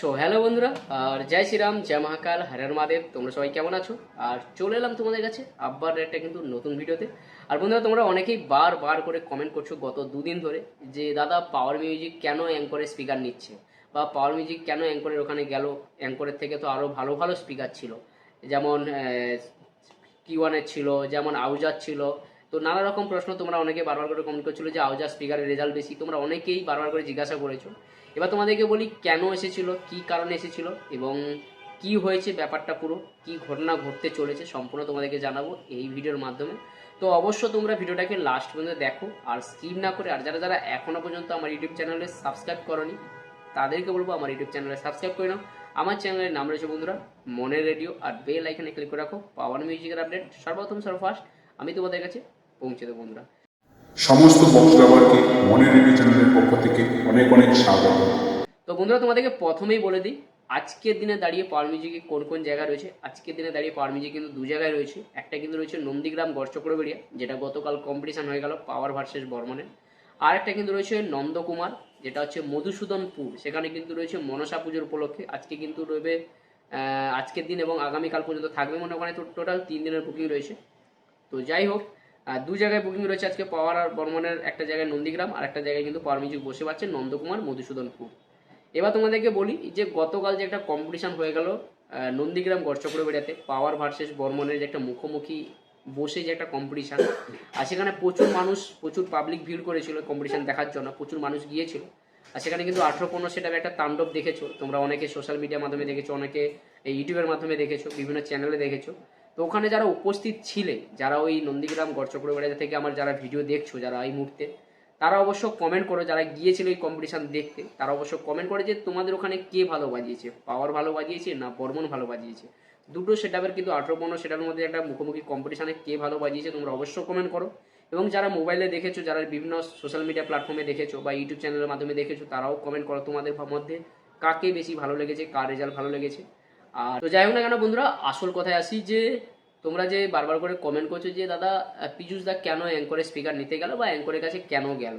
Hello বন্ধুরা, আর জয় শ্রীরাম, জয় মহাকাল, হরের মহাদেব। তোমরা সবাই কেমন আছো? আর চলে এলাম তোমাদের কাছে আবার একটা কিন্তু নতুন ভিডিওতে। আর বন্ধুরা, তোমরা অনেকেই বার করে কমেন্ট করছো গত দুদিন ধরে যে দাদা পাওয়ার মিউজিক কেন অ্যাঙ্করের স্পিকার নিচ্ছে, বা পাওয়ার মিউজিক কেন অ্যাঙ্করের ওখানে গেল। অ্যাঙ্করের থেকে তো আরও ভালো ভালো স্পিকার ছিল, যেমন Q1 ছিল, যেমন আউজার ছিল। তো নানা রকম প্রশ্ন তোমরা অনেকে বারবার করে কমেন্ট করছিল যে আউজার স্পিকারের রেজাল্ট বেশি। তোমরা অনেকেই বারবার করে জিজ্ঞাসা করেছো। এবার তোমাদেরকে বলি কেন এসেছিল, কি কারণে এসেছিল, এবং কি হয়েছে, ব্যাপারটা পুরো কি ঘটনা ঘটতে চলেছে সম্পূর্ণ তোমাদেরকে জানাবো এই ভিডিওর মাধ্যমে। তো অবশ্য তোমরা ভিডিওটাকে লাস্ট পর্যন্ত দেখো আর স্কিপ না করে। আর যারা যারা এখনও পর্যন্ত আমার ইউটিউব চ্যানেলে সাবস্ক্রাইব করনি তাদেরকে বলবো আমার ইউটিউব চ্যানেলে সাবস্ক্রাইব করে নাও। আমার চ্যানেলের নাম রয়েছে বন্ধুরা মনের রেডিও, আর বেল আইকনে ক্লিক করে রাখো পাওয়ার মিউজিকের আপডেট সর্বপ্রথম সর্বফার্স্ট আমি তোমাদের কাছে পৌঁছে দেবো বন্ধুরা। সমস্ত বক্স লাভারকে মনের রেডিও চ্যানেলের পক্ষ থেকে অনেক অনেক স্বাগত। তো বন্ধুরা, তোমাদেরকে প্রথমেই বলে দিই আজকের দিনে দাঁড়িয়ে পাওয়ার মিউজিকে কোন কোন জায়গা রয়েছে। আজকের দিনে দাঁড়িয়ে পাওয়ার মিউজিক কিন্তু দু জায়গায় রয়েছে। একটা কিন্তু রয়েছে নন্দীগ্রাম গড়চক্রবেড়িয়া, যেটা গতকাল কম্পিটিশন হয়ে গেল পাওয়ার ভার্সেস বর্মনের। আর একটা কিন্তু রয়েছে নন্দকুমার, যেটা হচ্ছে মধুসূদনপুর, সেখানে কিন্তু রয়েছে মনসা পুজোর উপলক্ষে। আজকে কিন্তু রয়েছে আজকের দিন এবং আগামীকাল পর্যন্ত থাকবে মনে ওখানে। টোটাল 3 দিনের বুকিং রয়েছে। তো যাই হোক, দু জায়গায় বুকিং রয়েছে আজকে পাওয়ার আর বর্মনের। একটা জায়গায় নন্দীগ্রাম, আর একটা জায়গায় কিন্তু পাওয়ার মিউজিক বসে পাচ্ছে নন্দকুমার মধুসূদনপুর। এবার তোমাদেরকে বলি যে গতকাল যে একটা কম্পিটিশন হয়ে গেল নন্দীগ্রাম গড়চক্রবেড়িয়াতে পাওয়ার ভার্সেস বর্মনের, যে একটা মুখোমুখি বসে যে একটা কম্পিটিশান, আর সেখানে প্রচুর মানুষ, প্রচুর পাবলিক ভিড় করেছিল কম্পিটিশান দেখার জন্য, প্রচুর মানুষ গিয়েছিল। আর সেখানে কিন্তু 18-15 সেটার একটা তাণ্ডব দেখেছো তোমরা, অনেকে সোশ্যাল মিডিয়ার মাধ্যমে দেখেছো, অনেকে ইউটিউবের মাধ্যমে দেখেছো, বিভিন্ন চ্যানেলে দেখেছো। তো ওখানে যারা উপস্থিত ছিলে, যারা ওই নন্দীগ্রাম গড়চক্রবেড়িয়া থেকে আমার যারা ভিডিও দেখছো যারা এই মুহূর্তে, তারা অবশ্য কমেন্ট করো, যারা গিয়েছিল এই কম্পিটিশান দেখতে তারা অবশ্য কমেন্ট করে যে তোমাদের ওখানে কে ভালো বাজিয়েছে, পাওয়ার ভালো বাজিয়েছে না বর্মন ভালো বাজিয়েছে। দুটো সেটআপের কিন্তু 18-15 সেটআপের মধ্যে একটা মুখোমুখি কম্পিটিশানে কে ভালো বাজিয়েছে তোমরা অবশ্য কমেন্ট করো। এবং যারা মোবাইলে দেখেছো, যারা বিভিন্ন সোশ্যাল মিডিয়া প্ল্যাটফর্মে দেখেছো বা ইউটিউব চ্যানেলের মাধ্যমে দেখেছো, তারাও কমেন্ট করো তোমাদের মধ্যে কাকে বেশি ভালো লেগেছে, কার রেজাল্ট ভালো লেগেছে। আর তো যাই হোক না কেন বন্ধুরা, আসল কথায় আসি যে তোমরা যে বারবার করে কমেন্ট করছো যে দাদা পীযূষ দা কেন অ্যাঙ্করের স্পিকার নিতে গেল বা অ্যাঙ্করের কাছে কেন গেল।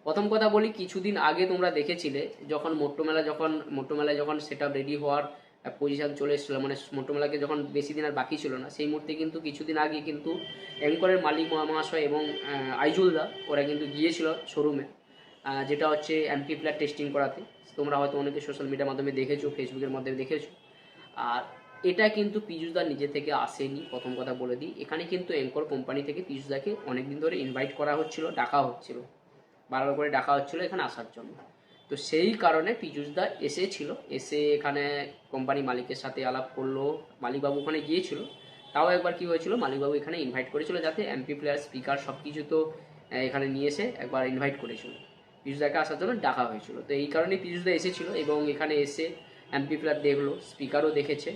প্রথম কথা বলি, কিছুদিন আগে তোমরা দেখেছিলে যখন মোট্টোমেলায় যখন সেটা রেডি হওয়ার পজিশন চলে এসেছিলো, মানে মোট্টোমেলাকে যখন বেশি দিন আর বাকি ছিল না, সেই মুহূর্তে কিন্তু কিছুদিন আগে কিন্তু অ্যাঙ্করের মালিক মহাশয় এবং আইজুল দা ওরা কিন্তু গিয়েছিল শোরুমে, যেটা হচ্ছে অ্যাম্পলিফায়ার টেস্টিং করাতে। তোমরা হয়তো অনেকে সোশ্যাল মিডিয়ার মাধ্যমে দেখেছো, ফেসবুকের মাধ্যমে দেখেছো। আর এটা কিন্তু পীযূষদা নিজে থেকে আসেনি, প্রথম কথা বলে দিই। এখানে কিন্তু অ্যাঙ্কর কোম্পানি থেকে পীযূষদাকে অনেকদিন ধরে ইনভাইট করা হচ্ছিল, ডাকা হচ্ছিল, বারবার করে ডাকা হচ্ছিল এখানে আসার জন্য। তো সেই কারণে পীযূষদা এসেছিল, এসে এখানে কোম্পানি মালিকের সাথে আলাপ করলো। মালিকবাবু ওখানে গিয়েছিল, তাও একবার কি হয়েছিল, মালিকবাবু এখানে ইনভাইট করেছিল যাতে এমপি প্লেয়ার স্পিকার সব কিছু তো এখানে নিয়ে এসে একবার ইনভাইট করেছিল, পীযূষদাকে আসার জন্য ডাকা হয়েছিল। তো এই কারণেই পীযূষদা এসেছিল এবং এখানে এসে এমপি প্লেয়ার দেখলো, স্পিকারও দেখেছে,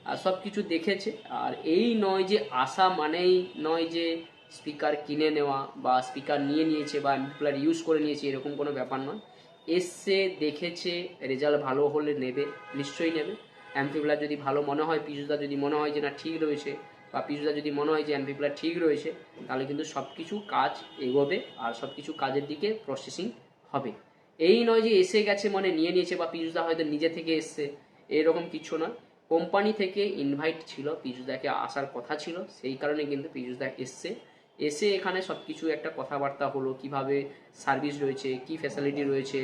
আর সব কিছু দেখেছে। আর এই নয় যে আসা মানেই নয় যে স্পিকার কিনে নেওয়া বা স্পিকার নিয়ে নিয়েছে বা এমপ্লয়ার ইউজ করে নিয়েছে, এরকম কোনো ব্যাপার নয়। এসছে, দেখেছে, রেজাল্ট ভালো হলে নেবে, নিশ্চয়ই নেবে। অ্যাম্পিপ্লার যদি ভালো মনে হয়, পীযূষদা যদি মনে হয় যে না ঠিক রয়েছে, বা পীযূষদা যদি মনে হয় যে অ্যাম্পিপ্লার ঠিক রয়েছে, তাহলে কিন্তু সব কিছু কাজ এগোবে আর সব কিছু কাজের দিকে প্রসেসিং হবে। এই নয় যে এসে গেছে মানে নিয়ে নিয়েছে, বা পীযূষদা হয়তো নিজে থেকে এসছে, এরকম কিছু নয়। কোম্পানি থেকে ইনভাইট ছিল, পীযূষদাকে আসার কথা ছিল, সেই কারণে কিন্তু পীযূষদা এসছে। এসে এখানে সব কিছু একটা কথাবার্তা হলো, কিভাবে সার্ভিস রয়েছে, কি ফ্যাসিলিটি রয়েছে,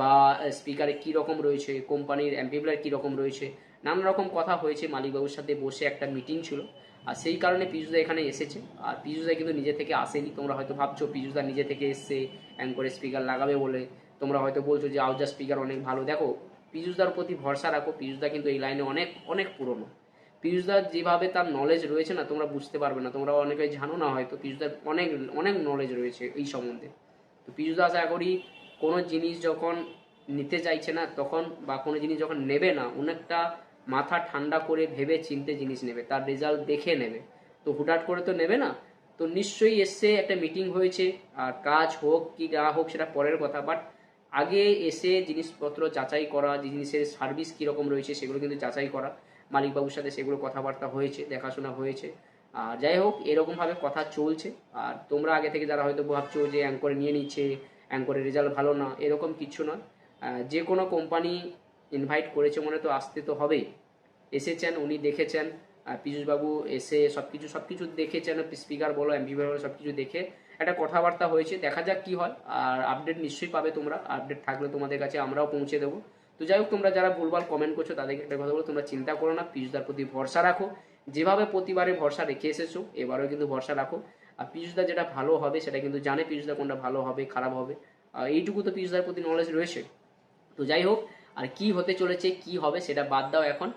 বা স্পিকারে কী রকম রয়েছে, কোম্পানির অ্যাম্পিপ্লার কী রকম রয়েছে, নানা রকম কথা হয়েছে। মালিকবাবুর সাথে বসে একটা মিটিং ছিল, আর সেই কারণে পীযূষদা এখানে এসেছে। আর পীযূষদা কিন্তু নিজে থেকে আসেনি। তোমরা হয়তো ভাবছো পীযূষদা নিজে থেকে এসছে অ্যাঙ্করে স্পিকার লাগাবে বলে, তোমরা হয়তো বলছো যে আউজার স্পিকার অনেক ভালো। দেখো, পীযূষদার প্রতি ভরসা রাখো, পীযূষদা কিন্তু এই লাইনে অনেক অনেক পুরনো। পীযূষদার যেভাবে তার নলেজ রয়েছে না, তোমরা বুঝতে পারবে না, তোমরা অনেকে জানো না হয়তো, পীযূষদার অনেক অনেক নলেজ রয়েছে এই সম্বন্ধে। তো পীযূষদা আশা করি কোনো জিনিস যখন নিতে চাইছে না তখন, বা কোনো জিনিস যখন নেবে না, অনেকটা মাথা ঠান্ডা করে ভেবে চিনতে জিনিস নেবে, তার রেজাল্ট দেখে নেবে। তো হুটহাট করে তো নেবে না। তো নিশ্চয়ই এসছে, একটা মিটিং হয়েছে, আর কাজ হোক কি না হোক সেটা পরের কথা, বাট আগে এসে জিনিসপত্র যাচাই করা, জিনিসের সার্ভিস কীরকম রয়েছে সেগুলো কিন্তু যাচাই করা। মালিকবাবুর সাথে সেগুলো কথাবার্তা হয়েছে, দেখাশোনা হয়েছে। আর যাই হোক, এরকমভাবে কথা চলছে। আর তোমরা আগে থেকে যারা হয়তো ভাবছো যে অ্যাঙ্করে নিয়ে নিচ্ছে, অ্যাঙ্করের রেজাল্ট ভালো না, এরকম কিচ্ছু নয়। যে কোনো কোম্পানি ইনভাইট করেছে মনে তো আসতে তো হবেই। এসেছেন, উনি দেখেছেন, পীযূষবাবু এসে সব কিছু দেখেছেন, স্পিকার বলো এমপিপিআর বলো সব কিছু দেখে একটা কথাবার্তা হয়েছে। দেখা যাক কি হয়, আর আপডেট নিশ্চয়ই পাবে তোমরা, আপডেট থাকলে তোমাদের কাছে আমরাও পৌঁছে দেবো। তো যাই হোক, তোমরা যারা ভুলভাল কমেন্ট করছো তাদেরকে একটা কথা বলো, তোমরা চিন্তা করো না, পীযূষদার প্রতি ভরসা রাখো, যেভাবে প্রতিবারে ভরসা রেখে এসেছো এবারেও কিন্তু ভরসা রাখো। আর পীযূষদা যেটা ভালো হবে সেটা কিন্তু জানে, পীযূষদা কোনটা ভালো হবে খারাপ হবে, এইটুকু তো পীযূষদার প্রতি নলেজ রয়েছে। তো যাই হোক, আর কি হতে চলেছে কি হবে সেটা বাদ দাও এখন।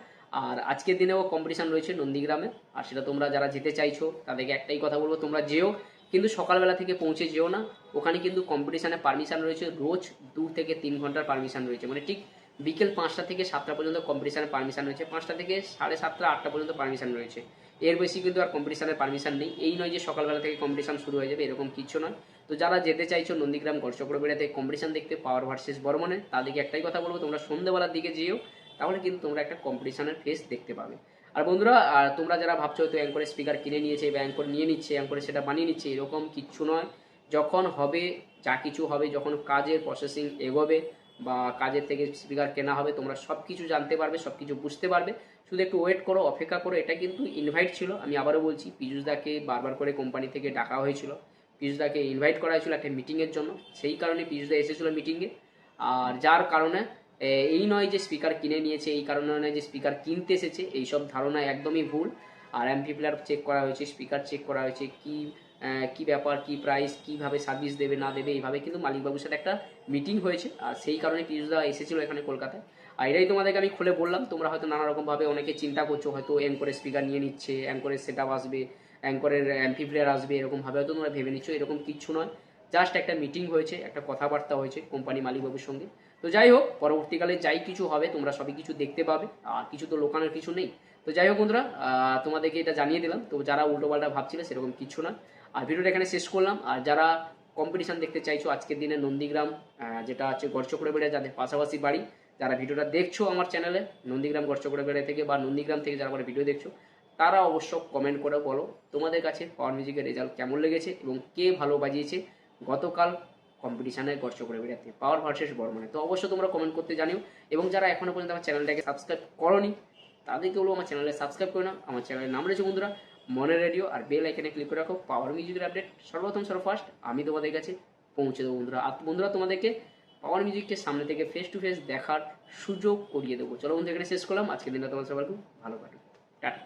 আর আজকের দিনেও কম্পিটিশন রয়েছে নন্দীগ্রামে, আর সেটা তোমরা যারা যেতে চাইছো তাদেরকে একটাই কথা বলবো, তোমরা যেও, কিন্তু সকালবেলা থেকে পৌঁছে যেও না। ওখানে কিন্তু কম্পিটিশানে পারমিশন রয়েছে রোজ 2 থেকে 3 ঘন্টার পারমিশন রয়েছে, মানে ঠিক বিকেল 5টা থেকে 7টা পর্যন্ত কম্পিটিশানে পারমিশন রয়েছে, 5টা থেকে 7:30 8টা পর্যন্ত পারমিশন রয়েছে। এর বেশি কিন্তু আর কম্পিটিশানের পারমিশন নেই। এই নয় যে সকালবেলা থেকে কম্পিটিশন শুরু হয়ে যাবে, এরকম কিছু নয়। তো যারা যেতে চাইছো নন্দীগ্রাম গড়চক্রবেড়াতে কম্পিটিশন দেখতে পাওয়ার ভার্সেস বর্মনে, তাদেরকে একটাই কথা বলবো, তোমরা সন্ধ্যেবেলার দিকে যেও, তাহলে কিন্তু তোমরা একটা কম্পিটিশনের ফেস দেখতে পাবে। আর বন্ধুরা, আর তোমরা যারা ভাবছো হয়তো অ্যাঙ্করে স্পিকার কিনে নিয়েছে বা অ্যাঙ্কর নিয়ে নিচ্ছে, অ্যাঙ্করে সেটা বানিয়ে নিচ্ছে, এরকম কিচ্ছু নয়। যখন হবে, যা কিছু হবে, যখন কাজের প্রসেসিং এগোবে বা কাজের থেকে স্পিকার কেনা হবে, তোমরা সব কিছু জানতে পারবে, সব কিছু বুঝতে পারবে। শুধু একটু ওয়েট করো, অপেক্ষা করো। এটা কিন্তু ইনভাইট ছিল, আমি আবারও বলছি, পীযূষদাকে বারবার করে কোম্পানি থেকে ডাকা হয়েছিল, পীযূষদাকে ইনভাইট করা হয়েছিল একটা মিটিংয়ের জন্য, সেই কারণে পীযূষদা এসেছিলো মিটিংয়ে। আর যার কারণে এই নয় যে স্পিকার কিনে নিয়েছে, এই কারণে নয় যে স্পিকার কিনতে এসেছে, এইসব ধারণা একদমই ভুল। আর এমপি প্লেয়ার চেক করা হয়েছে, স্পিকার চেক করা হয়েছে, কি ব্যাপার, কি প্রাইস, কিভাবে সার্ভিস দেবে না দেবে, এইভাবে কিন্তু মালিকবাবুর সাথে একটা মিটিং হয়েছে, আর সেই কারণে পীযূষদা এসেছিল এখানে কলকাতায়। আর এটাই তোমাদেরকে আমি খুলে বললাম। তোমরা হয়তো নানা রকমভাবে অনেকে চিন্তা করছো, হয়তো অ্যাঙ্করের স্পিকার নিয়ে নিচ্ছে, অ্যাঙ্করের সেট আপ আসবে, অ্যাঙ্করের এমপি প্লেয়ার আসবে, এরকমভাবে হয়তো তোমরা ভেবে নিচ্ছ, এরকম কিচ্ছু নয়। জাস্ট একটা মিটিং হয়েছে, একটা কথাবার্তা হয়েছে কোম্পানি মালিকবাবুর সঙ্গে। তো যাই হোক, পরবর্তীকালে যাই কিছু হবে তোমরা সবই কিছু দেখতে পাবে, আর কিছু তো লোকানোর কিছু নেই। তো যাই হোক বন্ধুরা, তোমাদেরকে এটা জানিয়ে দিলাম। তো যারা উল্টোপাল্টা ভাবছিলে সেরকম কিছু না। আর ভিডিওটা এখানে শেষ করলাম। আর যারা কম্পিটিশন দেখতে চাইছো আজকের দিনে নন্দীগ্রাম, যেটা হচ্ছে গড়চক্রবেড়া, যাদের পাশাপাশি বাড়ি, যারা ভিডিওটা দেখছো আমার চ্যানেলে নন্দীগ্রাম গড়চক্রবেড়া থেকে বা নন্দীগ্রাম থেকে যারা আমার ভিডিও দেখছো, তারা অবশ্য কমেন্ট করে বলো তোমাদের কাছে পাওয়ার মিউজিকের রেজাল্ট কেমন লেগেছে এবং কে ভালো বাজিয়েছে গতকাল কম্পিটিশানে গড়চক্রবেড়াতে পাওয়ার ভার্সেস বর্মনে। তো অবশ্যই তোমরা কমেন্ট করতে জানিও, এবং যারা এখনো পর্যন্ত আমার চ্যানেলটাকে সাবস্ক্রাইব করোনি তাদেরকে বলবো আমার চ্যানেলে সাবস্ক্রাইব করে নাও। আমার চ্যানেলের নাম রয়েছে বন্ধুরা মনে রেডিও, আর বেল আইকনে ক্লিক করে রাখো, পাওয়ার মিউজিকের আপডেট সর্বপ্রথম সর্বফার্স্ট আমি তোমাদের কাছে পৌঁছে দেবো বন্ধুরা। আর বন্ধুরা, তোমাদেরকে পাওয়ার মিউজিককে সামনে থেকে ফেস টু ফেস দেখার সুযোগ করিয়ে দেবো। চলো বন্ধু, এখানে শেষ করলাম। আজকের দিনটা তোমার সবার খুব ভালো কাটুক। টাটা।